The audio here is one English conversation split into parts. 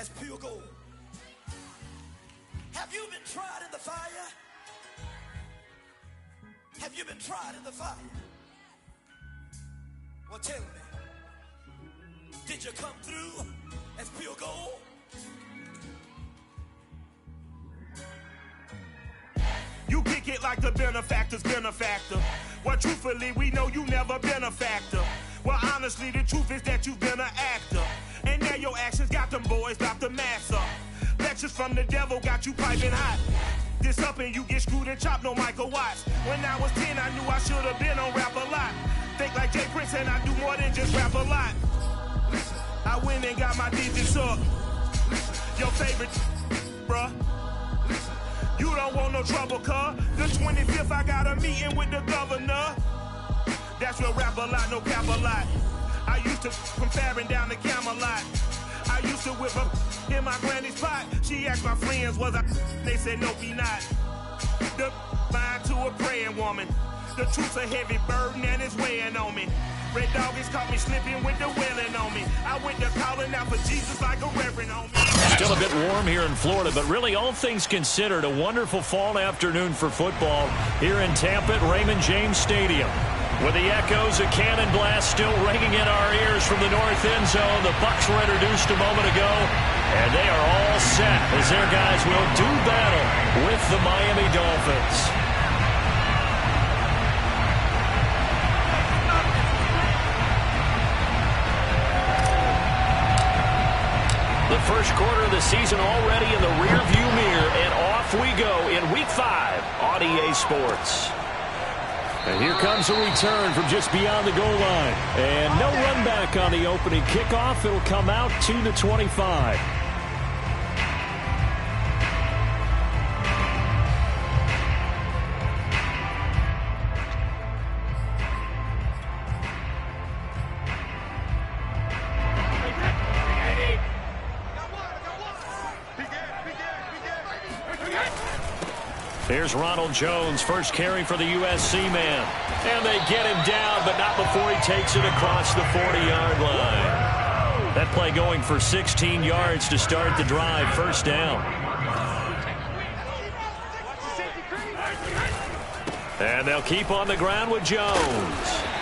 as pure gold. Have you been tried in the fire? Have you been tried in the fire? Well, tell me, did you come through as pure gold? You kick it like the benefactor's benefactor. Well, truthfully, we know you never been a factor. Well, honestly, the truth is that you've been an actor. And now your actions got them boys drop the mask up. Lectures from the devil got you piping hot. This up and you get screwed and chopped, no Michael Watts. When I was 10, I knew I should have been on rap a lot. Think like Jay Prince and I do more than just rap a lot. I went and got my digits up. Your favorite, bruh. You don't want no trouble, cuz. The 25th, I got a meeting with the governor. That's real rap a lot, no cap a lot. I used to from Farron down to Camelot. I used to whip up in my granny's pot. She asked my friends, was I? They said, no, be not. The mind to a praying woman. The truth's a heavy burden and it's weighing on me. Red Dog has caught me slipping with the wailing on me. I went to calling out for Jesus like a reverend on me. Still a bit warm here in Florida, but really all things considered, a wonderful fall afternoon for football here in Tampa at Raymond James Stadium. With the echoes of cannon blast still ringing in our ears from the north end zone, the Bucs were introduced a moment ago, and they are all set as their guys will do battle with the Miami Dolphins. The first quarter of the season already in the rearview mirror, and off we go in Week 5 on EA Sports. And here comes a return from just beyond the goal line. And no run back on the opening kickoff. It'll come out to the 25. Here's Ronald Jones, first carry for the USC man. And they get him down, but not before he takes it across the 40-yard line. That play going for 16 yards to start the drive, first down. And they'll keep on the ground with Jones.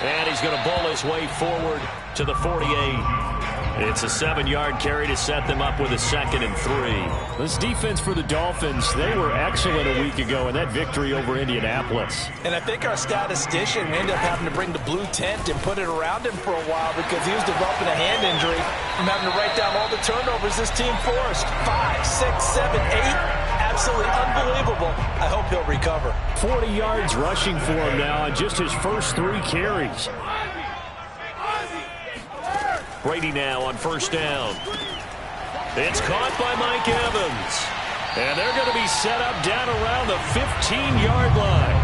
And he's going to bowl his way forward to the 48. It's a 7-yard carry to set them up with a 2nd and 3. This defense for the Dolphins, they were excellent a week ago in that victory over Indianapolis. And I think our statistician ended up having to bring the blue tent and put it around him for a while because he was developing a hand injury from having to write down all the turnovers this team forced. 5, 6, 7, 8. Absolutely unbelievable. I hope he'll recover. 40 yards rushing for him now on just his first 3 carries. Brady now on first down. It's caught by Mike Evans. And they're going to be set up down around the 15-yard line.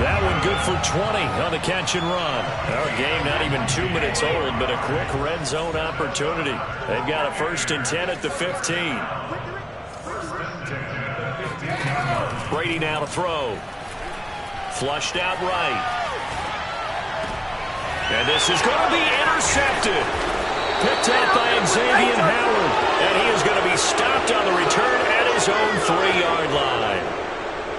That one good for 20 on the catch and run. Our game not even 2 minutes old, but a quick red zone opportunity. They've got a 1st and 10 at the 15. Brady now to throw. Flushed out right. And this is going to be intercepted. Picked up by Xavier Howard. And he is going to be stopped on the return at his own 3-yard line.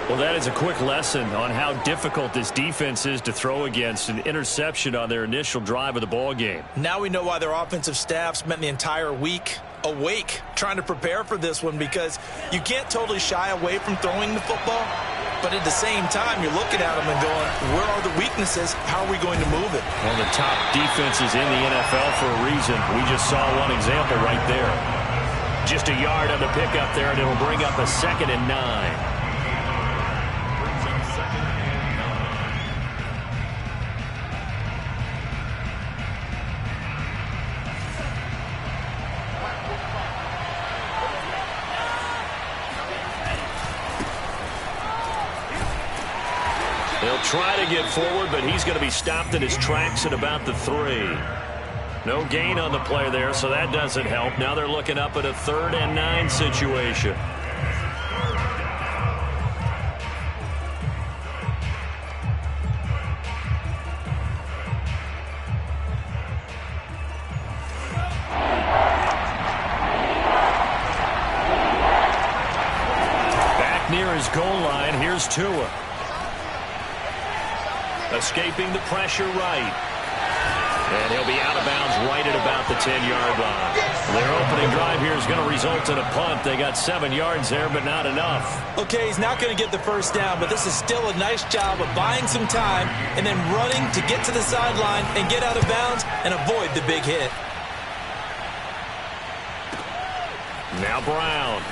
Well, that is a quick lesson on how difficult this defense is to throw against. An interception on their initial drive of the ball game. Now we know why their offensive staff spent the entire week awake trying to prepare for this one, because you can't totally shy away from throwing the football. But at the same time, you're looking at them and going, where are the weaknesses? How are we going to move it? One of the top defenses in the NFL for a reason. We just saw one example right there. Just a yard on the pickup there, and it'll bring up a 2nd and 9. He'll try to get forward, but he's going to be stopped in his tracks at about the 3. No gain on the play there, so that doesn't help. Now they're looking up at a 3rd and 9 situation. near his goal line. Here's Tua. Escaping the pressure right. And he'll be out of bounds right at about the 10-yard line. Their opening drive here is going to result in a punt. They got 7 yards there, but not enough. Okay, he's not going to get the first down, but this is still a nice job of buying some time and then running to get to the sideline and get out of bounds and avoid the big hit. Now Brown.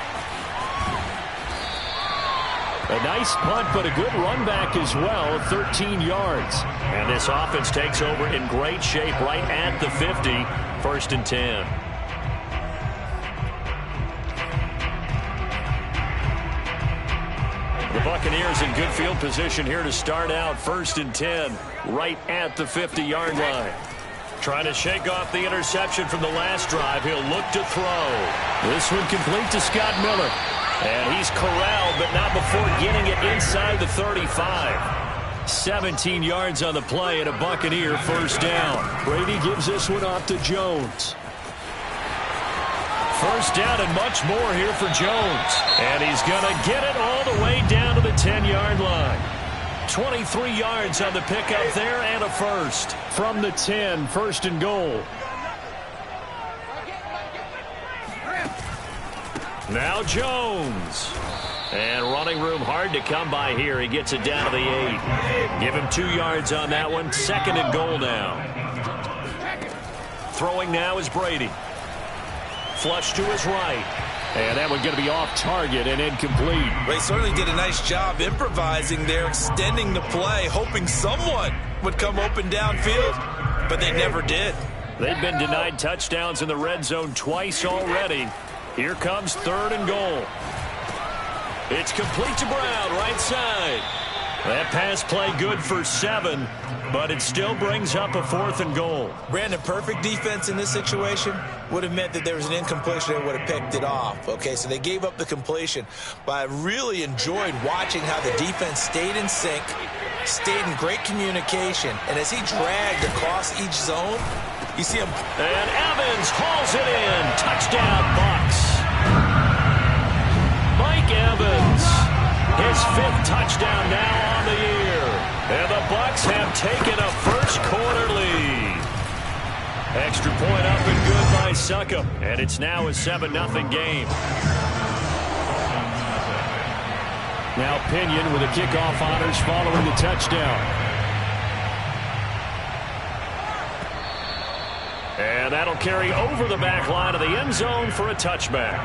A nice punt, but a good run back as well, 13 yards. And this offense takes over in great shape right at the 50, 1st and 10. The Buccaneers in good field position here to start out, 1st and 10, right at the 50-yard line. Trying to shake off the interception from the last drive. He'll look to throw. This one complete to Scott Miller. And he's corralled, but not before getting it inside the 35. 17 yards on the play and a Buccaneer first down. Brady gives this one off to Jones. First down and much more here for Jones. And he's going to get it all the way down to the 10-yard line. 23 yards on the pickup there and a first. From the 10, 1st and goal. Now Jones. And running room hard to come by here. He gets it down to the 8. Give him 2 yards on that one. 2nd and goal now. Throwing now is Brady. Flush to his right. And that one's going to be off target and incomplete. They certainly did a nice job improvising there, extending the play, hoping someone would come open downfield, but they never did. They've been denied touchdowns in the red zone twice already. Here comes 3rd and goal. It's complete to Brown, right side. That pass play good for 7, but it still brings up a 4th and goal. Brandon, perfect defense in this situation would have meant that there was an incompletion that would have picked it off. Okay, so they gave up the completion, but I really enjoyed watching how the defense stayed in sync, stayed in great communication, and as he dragged across each zone, you see him. And Evans hauls it in. Touchdown, Bucs. Mike Evans, his 5th touchdown now on the year. And the Bucs have taken a first-quarter lead. Extra point up and good by Succop. And it's now a 7-0 game. Now Pinion with the kickoff honors following the touchdown. And that'll carry over the back line of the end zone for a touchback.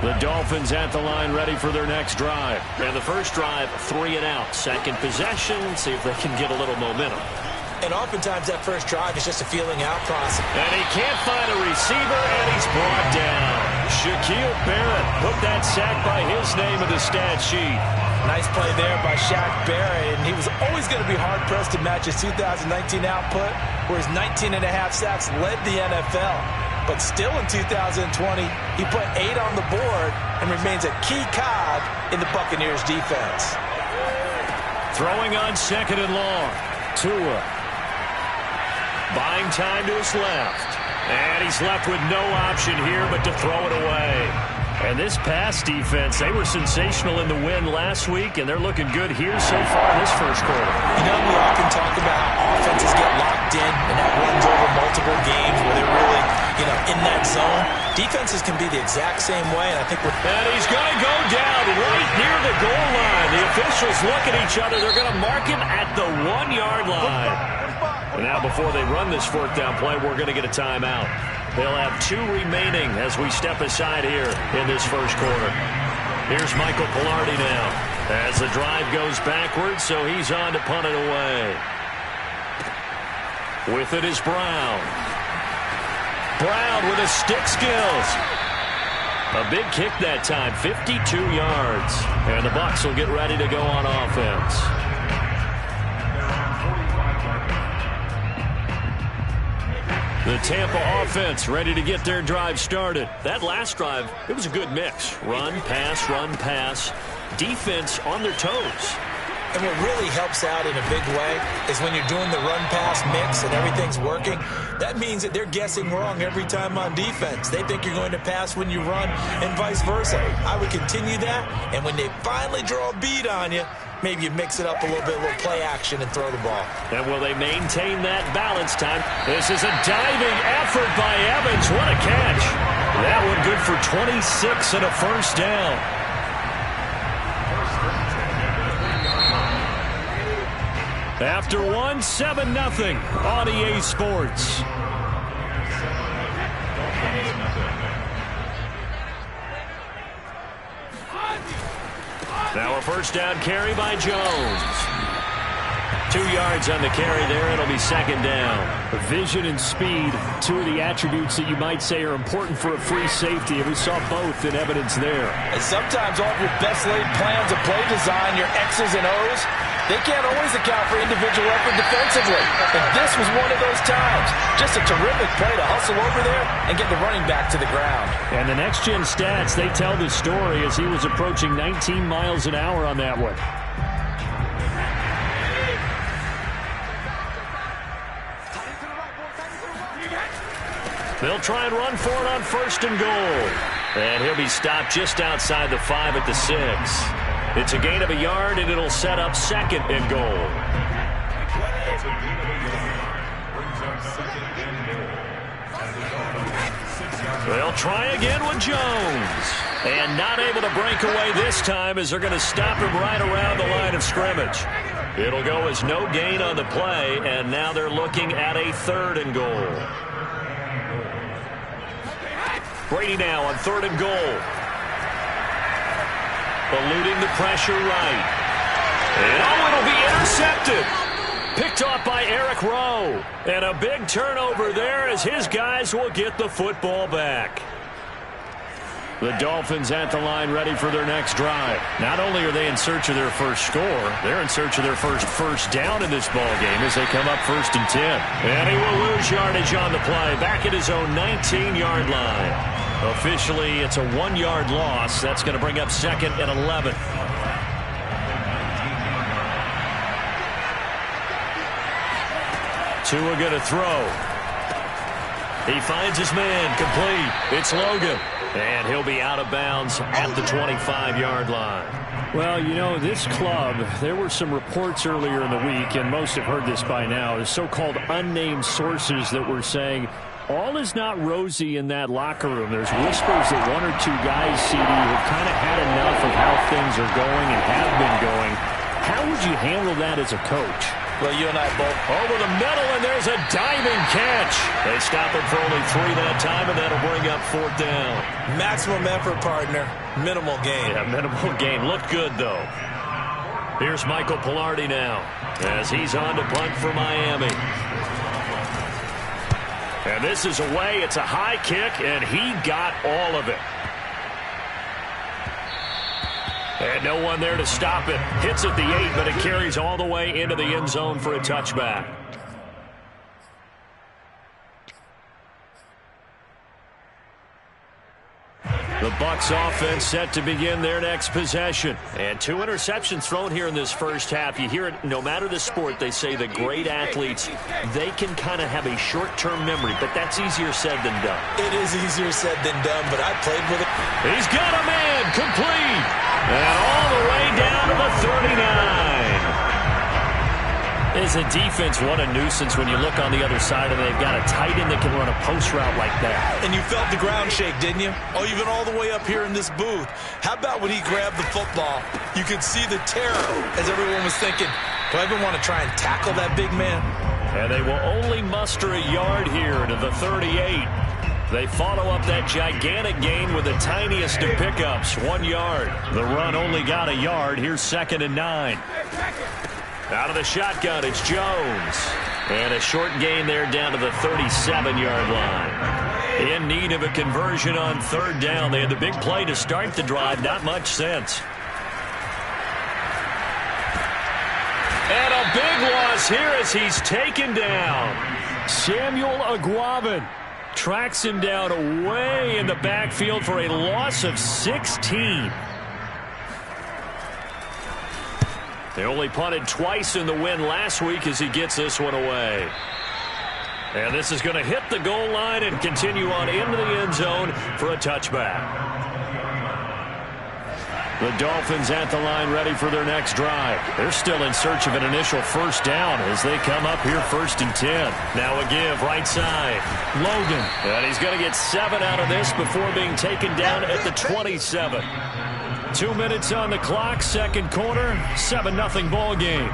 The Dolphins at the line ready for their next drive. And the first drive, 3 and out. Second possession, see if they can get a little momentum. And oftentimes that first drive is just a feeling out process. And he can't find a receiver, and he's brought down. Shaquille Barrett put that sack by his name in the stat sheet. Nice play there by Shaq Barrett, and he was always going to be hard-pressed to match his 2019 output, where his 19.5 sacks led the NFL. But still in 2020, he put 8 on the board and remains a key cog in the Buccaneers defense. Throwing on 2nd and long. Tua. Buying time to his left. And he's left with no option here but to throw it away. And this pass defense, they were sensational in the win last week, and they're looking good here so far in this first quarter. You know, we often talk about how offenses get locked in, and that runs over multiple games where they're really, in that zone. Defenses can be the exact same way, and I think And he's going to go down right near the goal line. The officials look at each other. They're going to mark him at the 1-yard line. And now before they run this 4th down play, we're going to get a timeout. They'll have 2 remaining as we step aside here in this first quarter. Here's Michael Pilardi now as the drive goes backwards, so he's on to punt it away. With it is Brown. Brown with his stick skills. A big kick that time, 52 yards. And the Bucs will get ready to go on offense. The Tampa offense ready to get their drive started. That last drive, it was a good mix. Run, pass. Defense on their toes. And what really helps out in a big way is when you're doing the run-pass mix and everything's working, that means that they're guessing wrong every time on defense. They think you're going to pass when you run and vice versa. I would continue that, and when they finally draw a bead on you, maybe you mix it up a little bit, a little play action, and throw the ball. And will they maintain that balance time? This is a diving effort by Evans. What a catch. That one good for 26 and a first down. After 1, 7-0 on EA Sports. Now a first down carry by Jones. 2 yards on the carry there. It'll be second down. Vision and speed, two of the attributes that you might say are important for a free safety, and we saw both in evidence there. And sometimes all of your best laid plans of play design, your X's and O's, they can't always account for individual effort defensively. And this was one of those times. Just a terrific play to hustle over there and get the running back to the ground. And the next-gen stats, they tell the story as he was approaching 19 miles an hour on that one. They'll try and run for it on first and goal. And he'll be stopped just outside the 5 at the 6. It's a gain of a yard, and it'll set up second and goal. They'll try again with Jones. And not able to break away this time as they're going to stop him right around the line of scrimmage. It'll go as no gain on the play, and now they're looking at a third and goal. Brady now on third and goal. Eluding the pressure right. And it'll be intercepted. Picked off by Eric Rowe. And a big turnover there as his guys will get the football back. The Dolphins at the line ready for their next drive. Not only are they in search of their first score, they're in search of their first down in this ball game as they come up 1st and 10. And he will lose yardage on the play. Back at his own 19-yard line. Officially, it's a 1-yard loss. That's going to bring up 2nd and 11. Tua going to throw. He finds his man, complete. It's Logan. And he'll be out of bounds at the 25-yard line. Well, you know, this club, there were some reports earlier in the week, and most have heard this by now, the so-called unnamed sources that were saying all is not rosy in that locker room. There's whispers that 1 or 2 guys, CD, have kind of had enough of how things are going and have been going. How would you handle that as a coach? Well, you and I both. Over the middle, and there's a diving catch. They stop him for only 3 that time, and that'll bring up 4th down. Maximum effort, partner. Minimal gain. Yeah, minimal gain. Looked good, though. Here's Michael Pilardi now as he's on to punt for Miami. And this is away. It's a high kick, and he got all of it. And no one there to stop it. Hits at the 8, but it carries all the way into the end zone for a touchback. The Bucs offense set to begin their next possession. And 2 interceptions thrown here in this first half. You hear it no matter the sport. They say the great athletes, they can kind of have a short-term memory, but that's easier said than done. It is easier said than done, but I played with it. He's got a man complete. And all the way down to the 39. As a defense, what a nuisance when you look on the other side and they've got a tight end that can run a post route like that. And you felt the ground shake, didn't you? Oh, even all the way up here in this booth. How about when he grabbed the football? You could see the terror as everyone was thinking, do I even want to try and tackle that big man? And they will only muster a yard here to the 38. They follow up that gigantic gain with the tiniest of pickups, 1 yard. The run only got a yard. Here's 2nd and 9. Out of the shotgun, it's Jones. And a short gain there down to the 37-yard line. In need of a conversion on 3rd down. They had the big play to start the drive. Not much sense. And a big loss here as he's taken down. Samuel Aguavin tracks him down away in the backfield for a loss of 16. They only punted twice in the win last week as he gets this one away. And this is going to hit the goal line and continue on into the end zone for a touchback. The Dolphins at the line ready for their next drive. They're still in search of an initial first down as they come up here 1st and 10. Now a give right side. Logan. And he's going to get 7 out of this before being taken down at the 27. 2 minutes on the clock, second quarter, 7-0 ball game.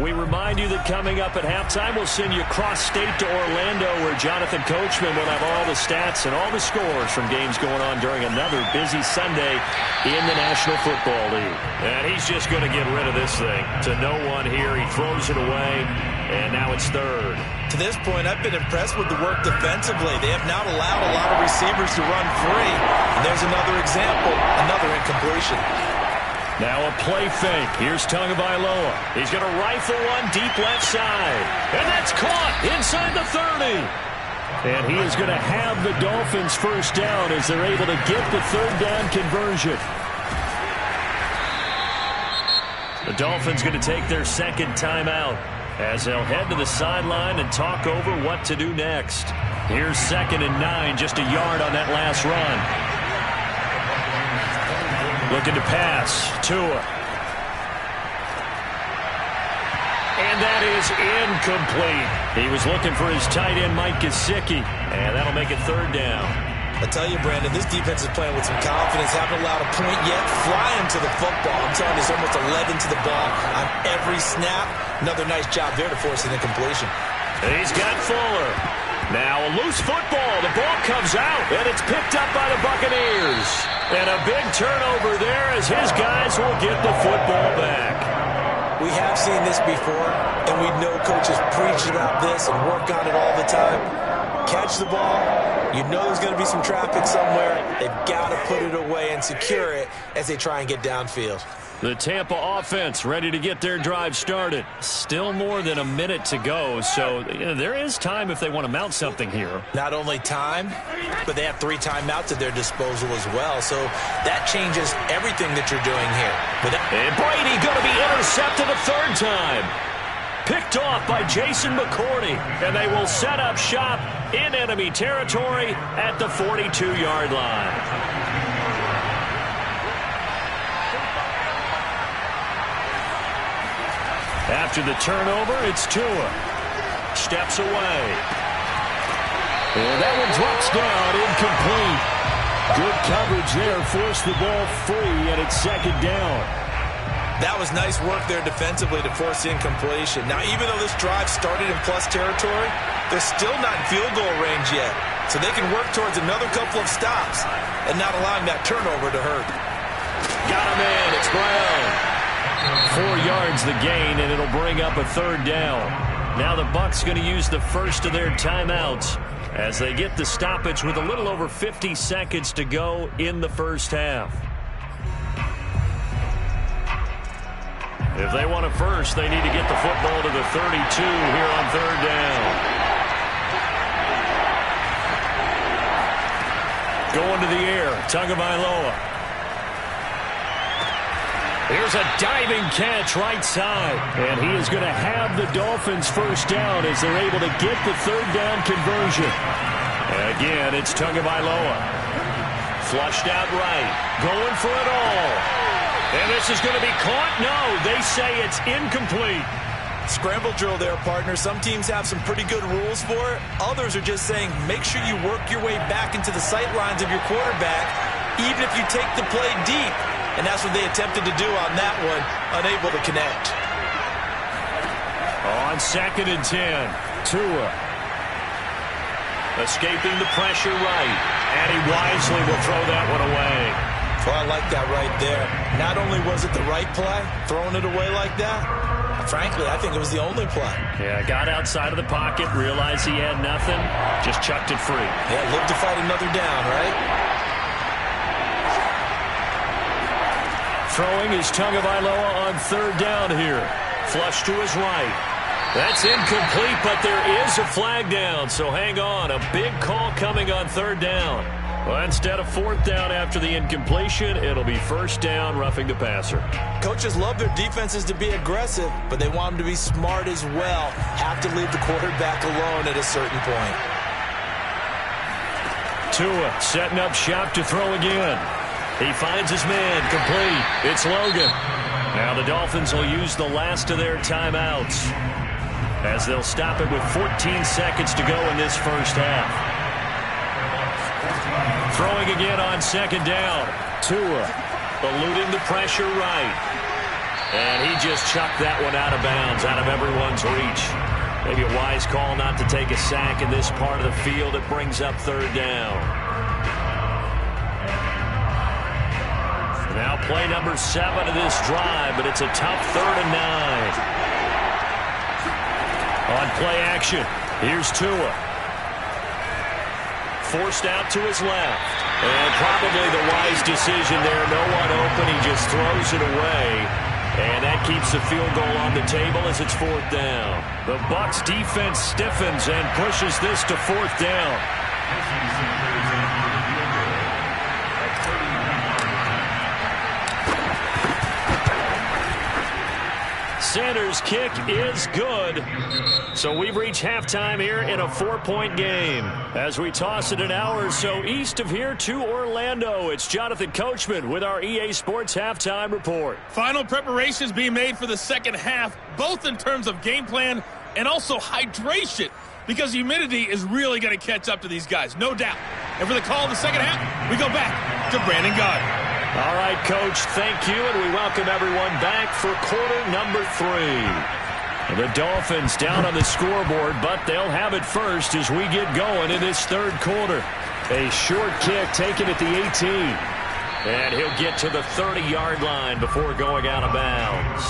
We remind you that coming up at halftime, we'll send you cross-state to Orlando, where Jonathan Coachman will have all the stats and all the scores from games going on during another busy Sunday in the National Football League. And he's just going to get rid of this thing. To no one here, he throws it away, and now it's third. To this point, I've been impressed with the work defensively. They have not allowed a lot of receivers to run free. And there's another example, another incompletion. Now a play fake. Here's Tagovailoa. He's going to rifle one deep left side. And that's caught inside the 30. And he is going to have the Dolphins first down as they're able to get the third down conversion. The Dolphins going to take their second timeout as they'll head to the sideline and talk over what to do next. Here's 2nd and 9, just a yard on that last run. Looking to pass. Tua. And that is incomplete. He was looking for his tight end, Mike Gesicki. And that'll make it third down. I tell you, Brandon, this defense is playing with some confidence. Haven't allowed a point yet. Flying to the football. I'm telling you, it's almost 11 to the ball on every snap. Another nice job there to force an incompletion. He's got Fuller. Now a loose football. The ball comes out, and it's picked up by the Buccaneers. And a big turnover there as his guys will get the football back. We have seen this before, and we know coaches preach about this and work on it all the time. Catch the ball. You know there's going to be some traffic somewhere. They've got to put it away and secure it as they try and get downfield. The Tampa offense ready to get their drive started. Still more than a minute to go, so there is time if they want to mount something here. Not only time, but they have 3 timeouts at their disposal as well, so that changes everything that you're doing here. And Brady going to be intercepted a third time. Picked off by Jason McCourty, and they will set up shop in enemy territory at the 42-yard line. After the turnover, it's Tua. Steps away. And that one drops down, incomplete. Good coverage there, forced the ball free, and it's second down. That was nice work there defensively to force the incompletion. Now, even though this drive started in plus territory, they're still not in field goal range yet. So they can work towards another couple of stops and not allowing that turnover to hurt. Got him in. It's Brown. 4 yards the gain, and it'll bring up a third down. Now the Bucs going to use the first of their timeouts as they get the stoppage with a little over 50 seconds to go in the first half. If they want it first, they need to get the football to the 32 here on third down. Going to the air, Tagovailoa. Here's a diving catch right side. And he is going to have the Dolphins first down as they're able to get the third down conversion. And again, it's Tagovailoa. Flushed out right. Going for it all. And this is going to be caught? No, they say it's incomplete. Scramble drill there, partner. Some teams have some pretty good rules for it. Others are just saying make sure you work your way back into the sight lines of your quarterback, even if you take the play deep. And that's what they attempted to do on that one, unable to connect. On 2nd and 10, Tua. Escaping the pressure right. And he wisely will throw that one away. Well, I like that right there. Not only was it the right play, throwing it away like that, Frankly, I think it was the only play. Yeah, got outside of the pocket, realized he had nothing, just chucked it free. Yeah, live to fight another down, right? Throwing is Tagovailoa on third down here. Flush to his right. That's incomplete, but there is a flag down, so hang on. A big call coming on third down. Well, instead of fourth down after the incompletion, it'll be first down, roughing the passer. Coaches love their defenses to be aggressive, but they want them to be smart as well. Have to leave the quarterback alone at a certain point. Tua setting up shop to throw again. He finds his man, complete. It's Logan. Now the Dolphins will use the last of their timeouts, as they'll stop it with 14 seconds to go in this first half. Throwing again on second down. Tua eluding the pressure right. And he just chucked that one out of bounds, out of everyone's reach. Maybe a wise call not to take a sack in this part of the field. It brings up third down. Now play number 7 of this drive, but it's a tough 3rd and 9. On play action, here's Tua. Forced out to his left. And probably the wise decision there. No one open. He just throws it away. And that keeps the field goal on the table as it's 4th down. The Bucs defense stiffens and pushes this to 4th down. Sanders' kick is good. So we've reached halftime here in a 4-point game. As we toss it an hour or so east of here to Orlando, it's Jonathan Coachman with our EA Sports Halftime Report. Final preparations being made for the second half, both in terms of game plan and also hydration, because humidity is really going to catch up to these guys, no doubt. And for the call in the second half, we go back to Brandon Gardner. All right, Coach, thank you, and we welcome everyone back for quarter number 3. The Dolphins down on the scoreboard, but they'll have it first as we get going in this 3rd quarter. A short kick taken at the 18. And he'll get to the 30-yard line before going out of bounds.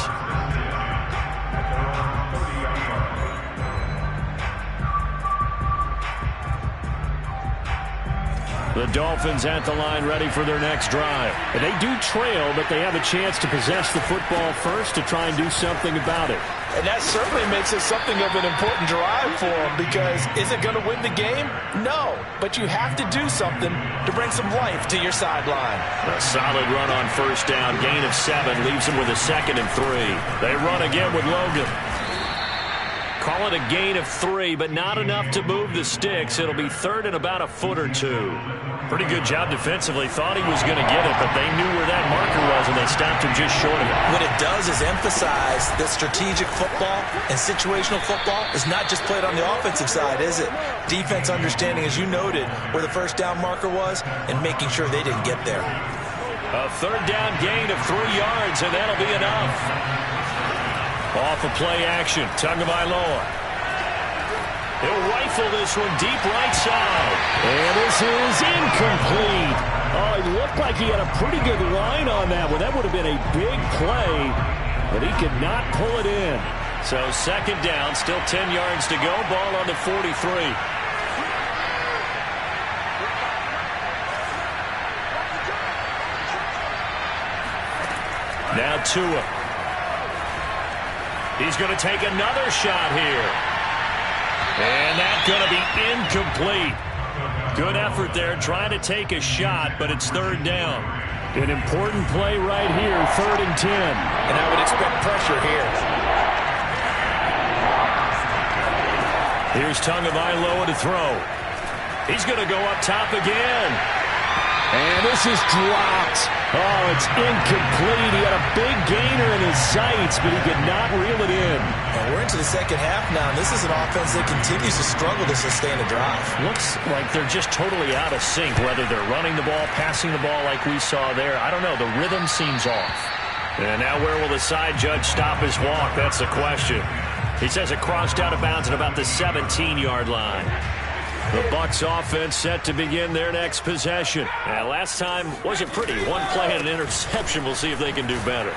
The Dolphins at the line ready for their next drive. And they do trail, but they have a chance to possess the football first to try and do something about it. And that certainly makes it something of an important drive for them, because is it going to win the game? No, but you have to do something to bring some life to your sideline. A solid run on first down, gain of 7, leaves them with a 2nd and 3. They run again with Logan. Call it a gain of 3, but not enough to move the sticks. It'll be 3rd and about a foot or 2. Pretty good job defensively. Thought he was going to get it, but they knew where that marker was, and they stopped him just short of it. What it does is emphasize that strategic football and situational football is not just played on the offensive side, is it? Defense understanding, as you noted, where the first down marker was and making sure they didn't get there. A 3rd down gain of 3 yards, and that'll be enough. Off of play action, Tagovailoa. He'll rifle this one deep right side. And this is incomplete. Oh, it looked like he had a pretty good line on that one. That would have been a big play, but he could not pull it in. So 2nd down, still 10 yards to go. Ball on the 43. Now Tua. He's going to take another shot here. And that's going to be incomplete. Good effort there trying to take a shot, but it's 3rd down. An important play right here, 3rd and 10. And I would expect pressure here. Here's Tagovailoa to throw. He's going to go up top again. And this is dropped. Oh, it's incomplete. He had a big gainer in his sights, but he could not reel it in. And we're into the second half now, and this is an offense that continues to struggle to sustain a drive. Looks like they're just totally out of sync, whether they're running the ball, passing the ball like we saw there. I don't know. The rhythm seems off. And now where will the side judge stop his walk? That's the question. He says it crossed out of bounds at about the 17-yard line. The Bucs offense set to begin their next possession. And last time wasn't pretty. One play and an interception. We'll see if they can do better.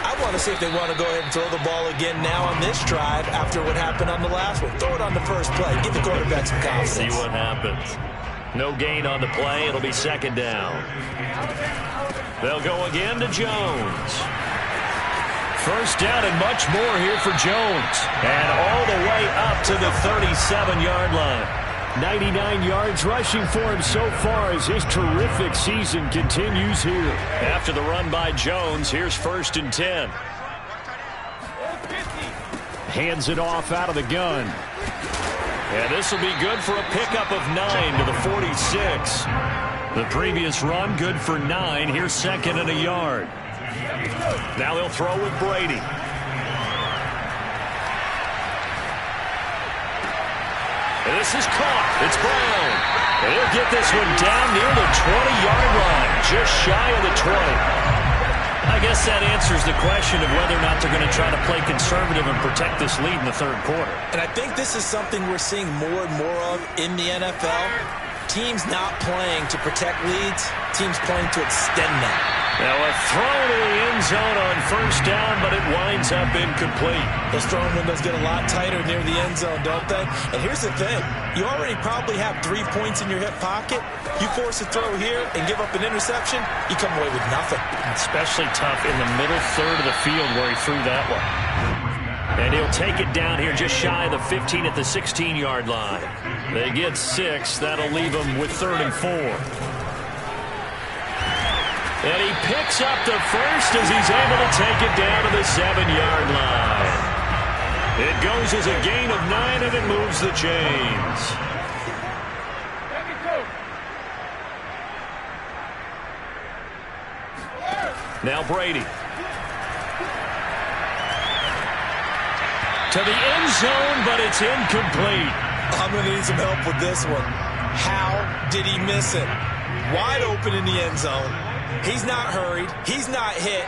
I want to see if they want to go ahead and throw the ball again now on this drive after what happened on the last one. Throw it on the first play. Give the quarterback some confidence. See what happens. No gain on the play. It'll be second down. They'll go again to Jones. First down and much more here for Jones. And all the way up to the 37-yard line. 99 yards rushing for him so far as his terrific season continues here. After the run by Jones, here's 1st and 10. Hands it off out of the gun. And this will be good for a pickup of 9 to the 46. The previous run good for 9. Here's 2nd and a yard. Now they'll throw with Brady. And this is caught. It's Brown. And he'll get this one down near the 20-yard line, just shy of the 20. I guess that answers the question of whether or not they're going to try to play conservative and protect this lead in the third quarter. And I think this is something we're seeing more and more of in the NFL. Teams not playing to protect leads, teams playing to extend them. Now a throw to the end zone on first down, but it winds up incomplete. Those throwing windows get a lot tighter near the end zone, don't they? And here's the thing. You already probably have 3 points in your hip pocket. You force a throw here and give up an interception, you come away with nothing. Especially tough in the middle third of the field where he threw that one. And he'll take it down here just shy of the 15 at the 16-yard line. They get 6. That'll leave them with 3rd and 4. And he picks up the first as he's able to take it down to the 7-yard line. It goes as a gain of 9, and it moves the chains. Now Brady. To the end zone, but it's incomplete. I'm going to need some help with this one. How did he miss it? Wide open in the end zone. He's not hurried. He's not hit.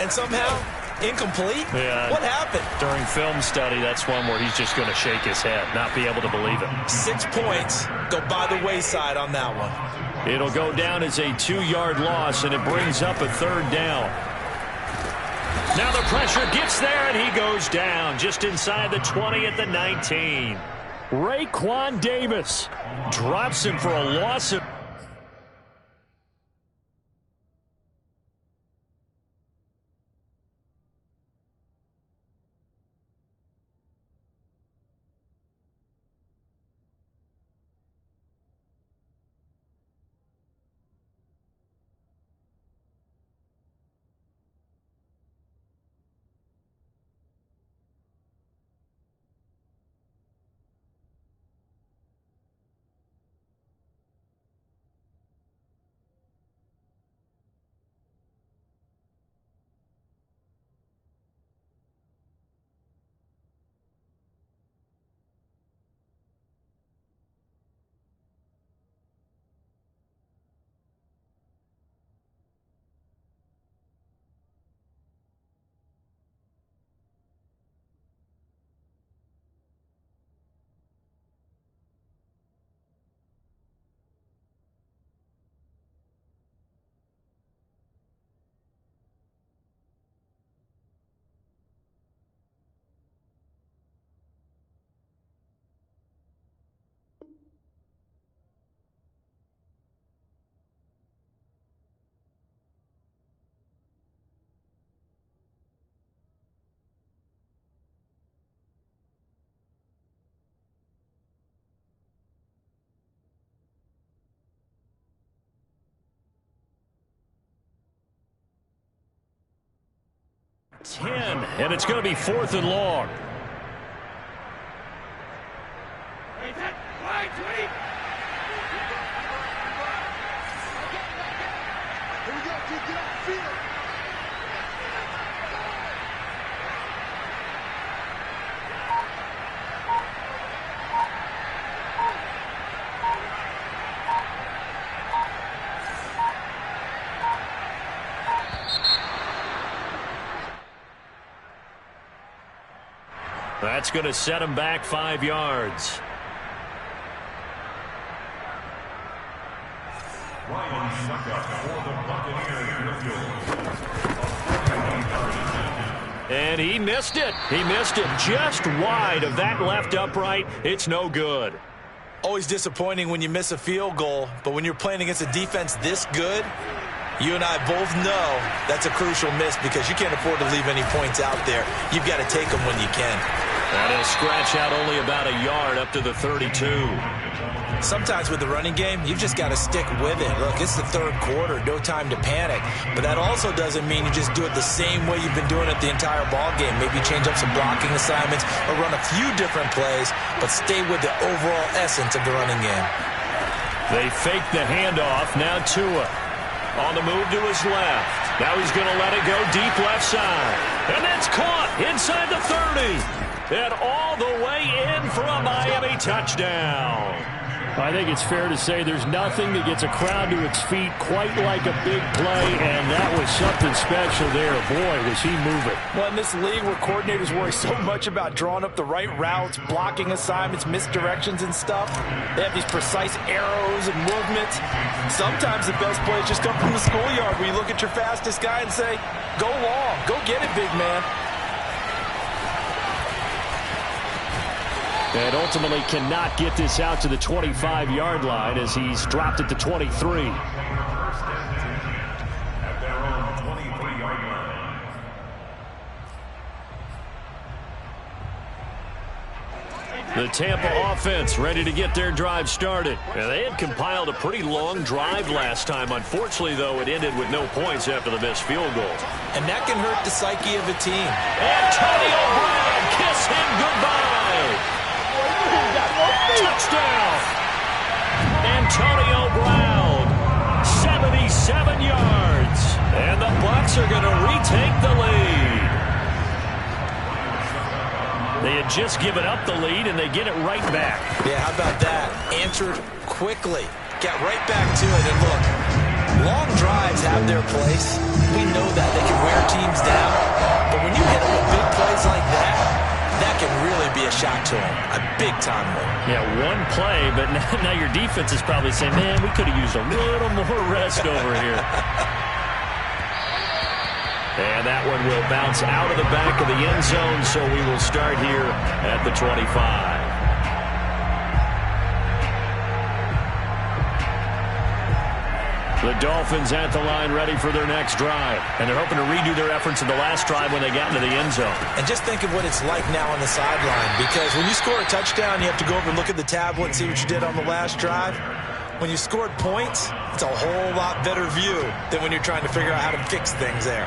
And somehow, incomplete? Yeah. What happened? During film study, that's one where he's just going to shake his head, not be able to believe it. 6 points go by the wayside on that one. It'll go down as a 2-yard loss, and it brings up a 3rd down. Now the pressure gets there, and he goes down just inside the 20 at the 19. Raekwon Davis drops him for a loss of... And it's going to be 4th and long. That's going to set him back 5 yards. And he missed it. He missed it just wide of that left upright. It's no good. Always disappointing when you miss a field goal, but when you're playing against a defense this good, you and I both know that's a crucial miss because you can't afford to leave any points out there. You've got to take them when you can. And he'll scratch out only about a yard up to the 32. Sometimes with the running game, you've just got to stick with it. Look, it's the third quarter, no time to panic. But that also doesn't mean you just do it the same way you've been doing it the entire ball game. Maybe change up some blocking assignments or run a few different plays, but stay with the overall essence of the running game. They fake the handoff. Now Tua on the move to his left. Now he's going to let it go deep left side. And that's caught inside the 30. And all the way in for a Miami touchdown. I think it's fair to say there's nothing that gets a crowd to its feet quite like a big play, and that was something special there. Boy, was he moving. Well, in this league where coordinators worry so much about drawing up the right routes, blocking assignments, misdirections and stuff, they have these precise arrows and movements. Sometimes the best plays just come from the schoolyard where you look at your fastest guy and say, go long, go get it, big man. And ultimately cannot get this out to the 25-yard line as he's dropped it to 23. At their own 23-yard line. The Tampa offense ready to get their drive started. And they had compiled a pretty long drive last time. Unfortunately, though, it ended with no points after the missed field goal. And that can hurt the psyche of a team. Antonio Brown, kiss him goodbye. Touchdown! Antonio Brown, 77 yards. And the Bucs are going to retake the lead. They had just given up the lead, and they get it right back. Yeah, how about that? Answered quickly. Got right back to it. And look, long drives have their place. We know that. They can wear teams down. But when you hit them with big plays like that, that can really be a shock to them. A big-time one. Yeah, one play, but now your defense is probably saying, man, we could have used a little more rest over here. And that one will bounce out of the back of the end zone, so we will start here at the 25. The Dolphins at the line ready for their next drive. And they're hoping to redo their efforts in the last drive when they got into the end zone. And just think of what it's like now on the sideline. Because when you score a touchdown, you have to go over and look at the tablet and see what you did on the last drive. When you scored points, it's a whole lot better view than when you're trying to figure out how to fix things there.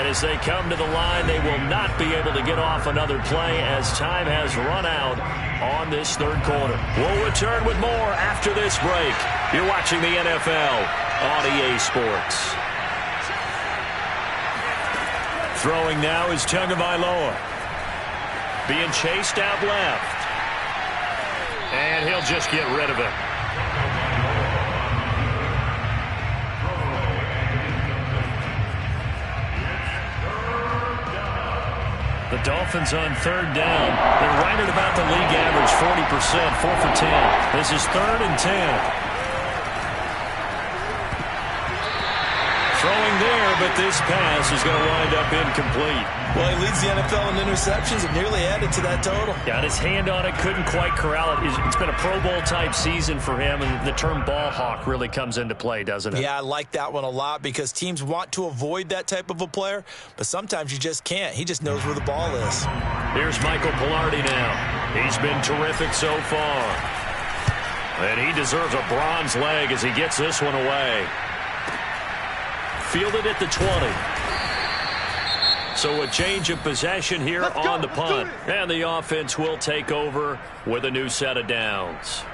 As they come to the line, they will not be able to get off another play as time has run out on this third quarter. We'll return with more after this break. You're watching the NFL on EA Sports. Throwing now is Tagovailoa. Being chased out left. And he'll just get rid of it. The Dolphins on third down. They're right at about the league average, 40%, 4 for 10. This is 3rd and 10. Throwing there, but this pass is going to wind up incomplete. Well, he leads the NFL in interceptions and nearly added to that total. Got his hand on it, couldn't quite corral it. It's been a Pro Bowl type season for him, and the term ball hawk really comes into play, doesn't it? Yeah, I like that one a lot because teams want to avoid that type of a player, but sometimes you just can't. He just knows where the ball is. Here's Michael Pilardi now. He's been terrific so far. And he deserves a bronze leg as he gets this one away. Fielded at the 20. So a change of possession here on the punt. And the offense will take over with a new set of downs.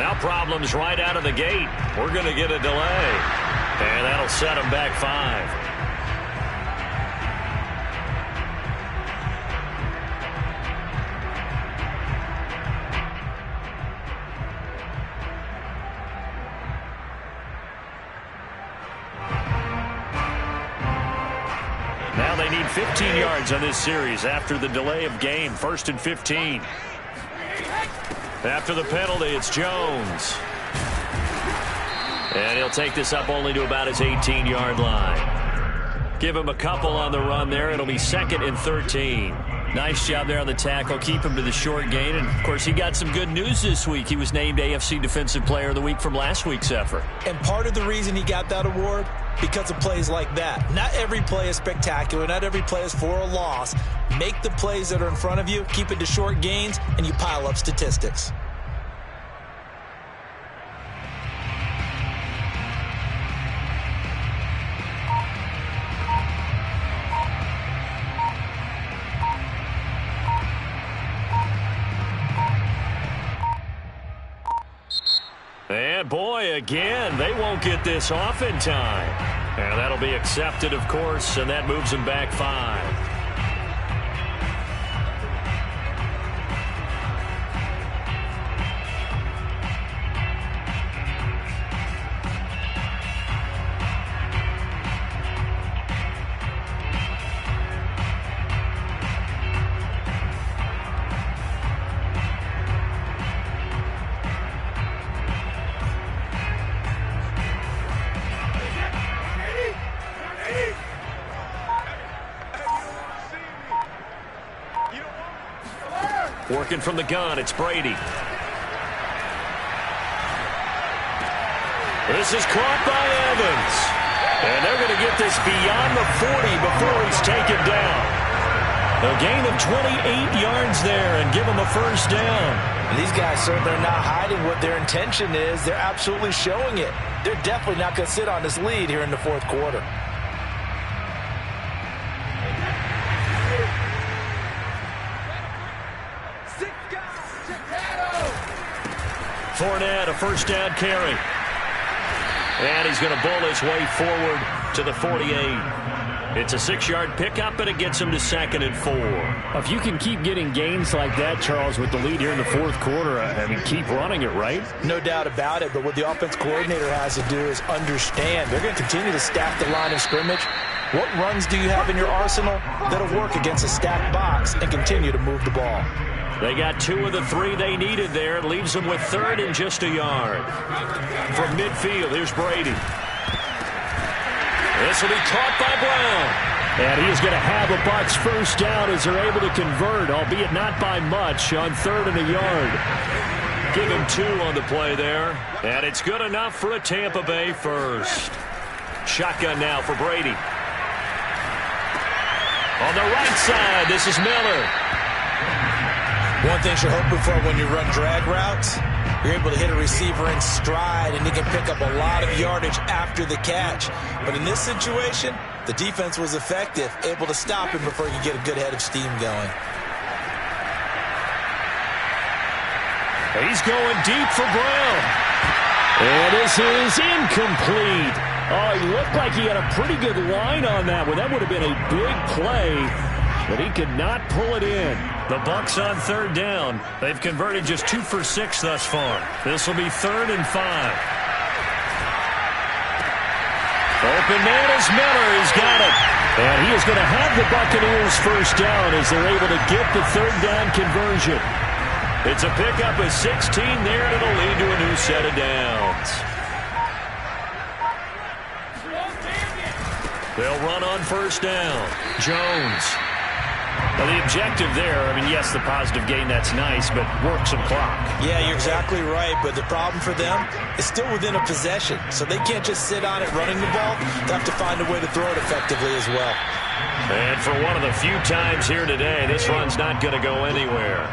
Now problems right out of the gate. We're going to get a delay. And that'll set them back 5. Now they need 15 yards on this series after the delay of game. 1st and 15. After the penalty, it's Jones. And he'll take this up only to about his 18-yard line. Give him a couple on the run there. It'll be 2nd and 13. Nice job there on the tackle. Keep him to the short gain. And, of course, he got some good news this week. He was named AFC Defensive Player of the Week from last week's effort. And part of the reason he got that award, because of plays like that. Not every play is spectacular. Not every play is for a loss. Make the plays that are in front of you, keep it to short gains, and you pile up statistics. And boy, again, they won't get this off in time. And that'll be accepted, of course, and that moves them back 5. Working from the gun, it's Brady. This is caught by Evans. And they're going to get this beyond the 40 before he's taken down. A gain of 28 yards there and give him a first down. And these guys certainly are not hiding what their intention is. They're absolutely showing it. They're definitely not going to sit on this lead here in the 4th quarter. Fournette, a first down carry. And he's going to bull his way forward to the 48. It's a 6-yard pickup, and it gets him to 2nd and 4. If you can keep getting gains like that, Charles, with the lead here in the 4th quarter, I mean, keep running it, right? No doubt about it, but what the offense coordinator has to do is understand. They're going to continue to stack the line of scrimmage. What runs do you have in your arsenal that'll work against a stacked box and continue to move the ball? They got 2 of the 3 they needed there. It leaves them with 3rd and just a yard. From midfield, here's Brady. This will be caught by Brown. And he is going to have a Bucs first down as they're able to convert, albeit not by much, on 3rd and a yard. Give him 2 on the play there. And it's good enough for a Tampa Bay first. Shotgun now for Brady. On the right side, this is Miller. One thing you're hoping for when you run drag routes, you're able to hit a receiver in stride, and he can pick up a lot of yardage after the catch. But in this situation, the defense was effective, able to stop him before he could get a good head of steam going. He's going deep for Brown. And this is incomplete. Oh, he looked like he had a pretty good line on that one. That would have been a big play, but he could not pull it in. The Bucs on 3rd down. They've converted just 2 for 6 thus far. This will be 3rd and 5. Open man is Miller. He's got it. And he is going to have the Buccaneers first down as they're able to get the 3rd down conversion. It's a pickup of 16 there, and it'll lead to a new set of downs. They'll run on first down. Jones. Well, the objective there, I mean, yes, the positive gain, that's nice, but work some clock. Yeah, you're exactly right, but the problem for them is still within a possession, so they can't just sit on it running the ball. They have to find a way to throw it effectively as well. And for one of the few times here today, this run's not going to go anywhere.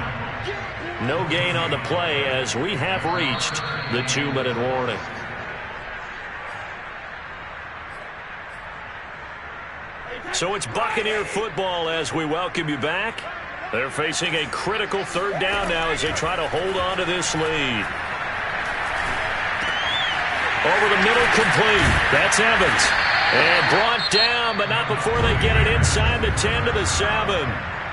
No gain on the play as we have reached the 2-minute warning. So it's Buccaneer football as we welcome you back. They're facing a critical 3rd down now as they try to hold on to this lead. Over the middle, complete. That's Evans. And brought down, but not before they get it inside the 10 to the 7.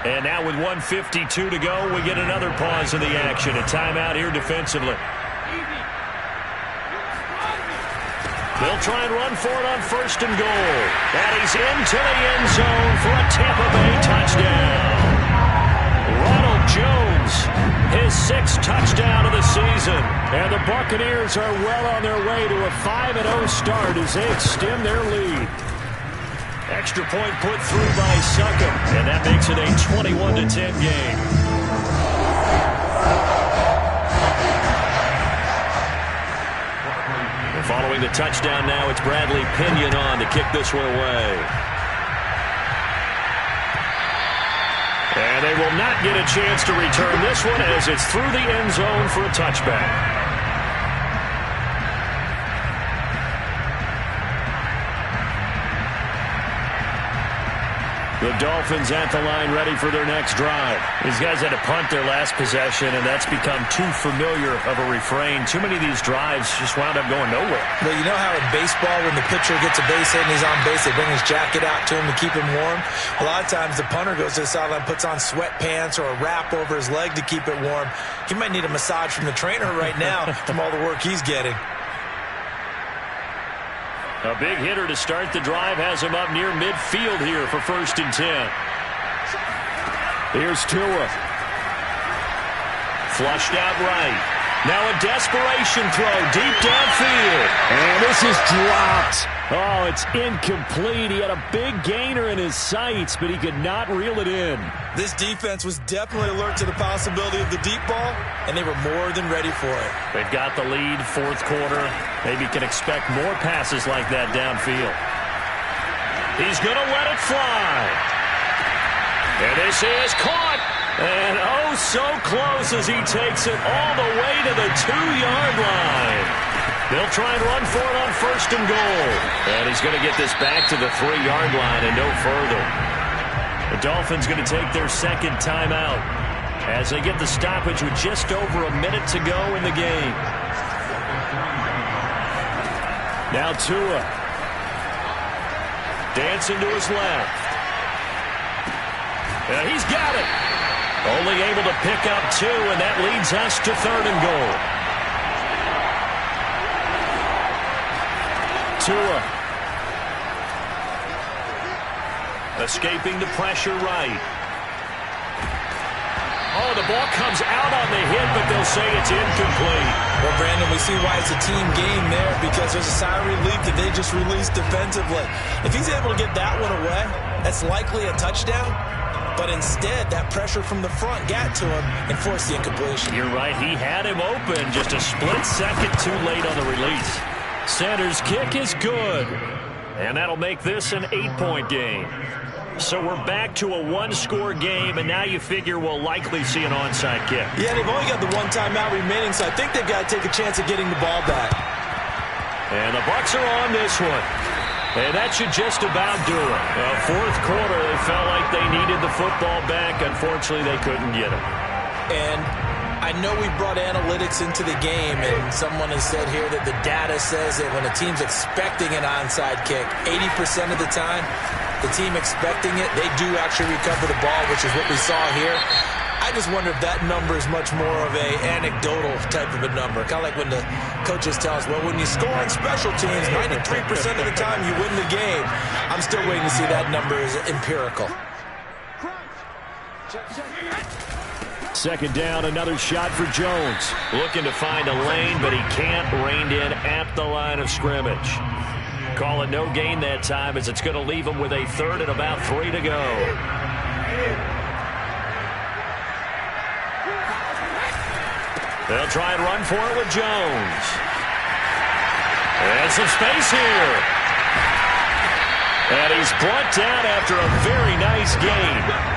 And now with 1:52 to go, we get another pause in the action. A timeout here defensively. They'll try and run for it on 1st and goal. And he's into the end zone for a Tampa Bay touchdown. Ronald Jones, his 6th touchdown of the season. And the Buccaneers are well on their way to a 5-0 start as they extend their lead. Extra point put through by Succop, and that makes it a 21-10 game. Following the touchdown now, it's Bradley Pinion on to kick this one away. And they will not get a chance to return this one as it's through the end zone for a touchback. The Dolphins at the line ready for their next drive. These guys had to punt their last possession, and that's become too familiar of a refrain. Too many of these drives just wound up going nowhere. Well, you know how in baseball when the pitcher gets a base hit and he's on base, they bring his jacket out to him to keep him warm? A lot of times the punter goes to the sideline, puts on sweatpants or a wrap over his leg to keep it warm. He might need a massage from the trainer right now from all the work he's getting. A big hitter to start the drive has him up near midfield here for 1st and 10. Here's Tua. Flushed out right. Now a desperation throw deep downfield. And this is dropped. Oh, it's incomplete. He had a big gainer in his sights, but he could not reel it in. This defense was definitely alert to the possibility of the deep ball, and they were more than ready for it. They've got the lead, 4th quarter. Maybe can expect more passes like that downfield. He's going to let it fly. And this is caught. And oh, so close as he takes it all the way to the 2-yard line. They'll try and run for it on 1st and goal. And he's going to get this back to the 3-yard line and no further. The Dolphins going to take their 2nd timeout as they get the stoppage with just over a minute to go in the game. Now Tua. Dancing to his left. And he's got it. Only able to pick up 2, and that leads us to 3rd and goal. Tua. Escaping the pressure right. Oh, the ball comes out on the hit, but they'll say it's incomplete. Well, Brandon, we see why it's a team game there because there's a sigh of relief that they just released defensively. If he's able to get that one away, that's likely a touchdown. But instead, that pressure from the front got to him and forced the incompletion. You're right. He had him open. Just a split second too late on the release. Center's kick is good. And that'll make this an 8-point game. So we're back to a 1-score game, and now you figure we'll likely see an onside kick. Yeah, they've only got the 1 timeout remaining, so I think they've got to take a chance at getting the ball back. And the Bucs are on this one. And that should just about do it. 4th quarter, they felt like they needed the football back. Unfortunately, they couldn't get it. And I know we brought analytics into the game, and someone has said here that the data says that when a team's expecting an onside kick, 80% of the time, the team expecting it, they do actually recover the ball, which is what we saw here. I just wonder if that number is much more of a anecdotal type of a number. Kind of like when the coaches tell us, well, when you score on special teams, 93% of the time you win the game. I'm still waiting to see that number is empirical. 2nd down, another shot for Jones. Looking to find a lane, but he can't. Reined in at the line of scrimmage. Call it no gain that time as it's going to leave him with a 3rd and about 3 to go. They'll try and run for it with Jones. And some space here. And he's brought down after a very nice gain.